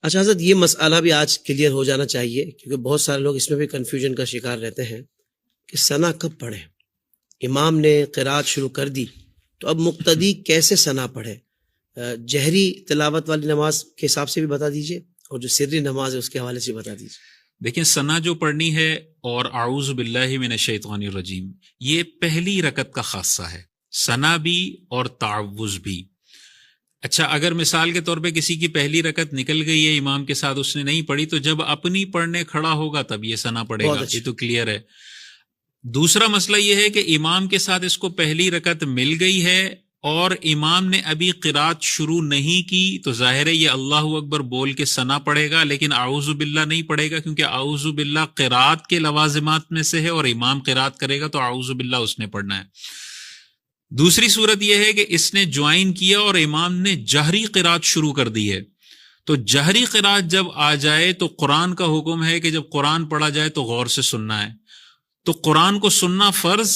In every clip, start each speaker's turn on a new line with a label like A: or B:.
A: اچھا حضرت، یہ مسئلہ بھی آج کلیئر ہو جانا چاہیے، کیونکہ بہت سارے لوگ اس میں بھی کنفیوژن کا شکار رہتے ہیں کہ ثنا کب پڑھیں۔ امام نے قرات شروع کر دی تو اب مقتدی کیسے ثنا پڑھے؟ جہری تلاوت والی نماز کے حساب سے بھی بتا دیجئے، اور جو سری نماز ہے اس کے حوالے سے بتا دیجئے۔
B: دیکھیں، ثنا جو پڑھنی ہے اور اعوذ باللہ من الشیطان الرجیم، یہ پہلی رکعت کا خاصہ ہے، ثنا بھی اور تعوذ بھی۔ اچھا، اگر مثال کے طور پہ کسی کی پہلی رکعت نکل گئی ہے امام کے ساتھ، اس نے نہیں پڑھی، تو جب اپنی پڑھنے کھڑا ہوگا تب یہ ثنا پڑھے
A: بہت
B: گا،
A: اچھا۔
B: یہ تو کلیئر ہے۔ دوسرا مسئلہ یہ ہے کہ امام کے ساتھ اس کو پہلی رکعت مل گئی ہے اور امام نے ابھی قرات شروع نہیں کی، تو ظاہر ہے یہ اللہ اکبر بول کے ثنا پڑھے گا، لیکن اعوذ باللہ نہیں پڑھے گا، کیونکہ اعوذ باللہ قرات کے لوازمات میں سے ہے، اور امام قرات کرے گا تو اعوذ باللہ اس نے پڑھنا ہے۔ دوسری صورت یہ ہے کہ اس نے جوائن کیا اور امام نے جہری قرات شروع کر دی ہے، تو جہری قرات جب آ جائے تو قرآن کا حکم ہے کہ جب قرآن پڑھا جائے تو غور سے سننا ہے، تو قرآن کو سننا فرض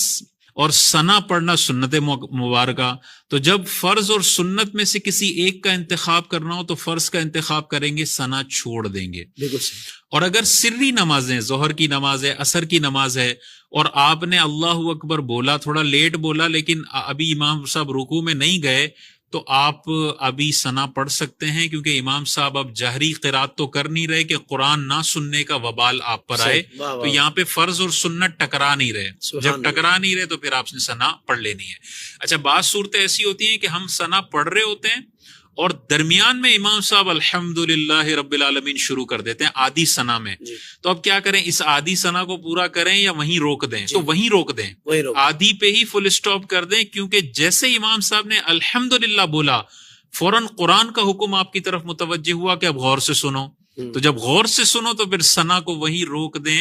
B: اور ثنا پڑھنا سنت مبارکہ۔ تو جب فرض اور سنت میں سے کسی ایک کا انتخاب کرنا ہو تو فرض کا انتخاب کریں گے، ثنا چھوڑ دیں گے۔
A: بالکل صحیح۔
B: اور اگر سری نمازیں، ظہر کی نماز ہے، عصر کی نماز ہے، اور آپ نے اللہ اکبر بولا، تھوڑا لیٹ بولا، لیکن ابھی امام صاحب رکوع میں نہیں گئے، تو آپ ابھی ثنا پڑھ سکتے ہیں، کیونکہ امام صاحب اب جہری قرات تو کر نہیں رہے کہ قرآن نہ سننے کا وبال آپ پر آئے،
A: صحیح۔ واہ
B: تو
A: واہ۔
B: یہاں پہ فرض اور سنت ٹکرا نہیں رہے۔
A: سبحان
B: جب
A: اللہ۔
B: ٹکرا نہیں رہے تو پھر آپ نے ثنا پڑھ لینی ہے۔ اچھا، بعض صورتیں ایسی ہوتی ہیں کہ ہم ثنا پڑھ رہے ہوتے ہیں اور درمیان میں امام صاحب الحمدللہ رب العالمین شروع کر دیتے ہیں آدھی ثنا میں،
A: جی۔
B: تو اب کیا کریں؟ اس آدھی ثنا کو پورا کریں یا وہیں روک دیں؟ تو وہیں روک دیں،
A: وہی روک۔
B: آدھی پہ ہی فل اسٹاپ کر دیں، کیونکہ جیسے امام صاحب نے الحمدللہ بولا، فوراً قرآن کا حکم آپ کی طرف متوجہ ہوا کہ اب غور سے سنو، تو جب غور سے سنو تو پھر ثنا کو وہیں روک دیں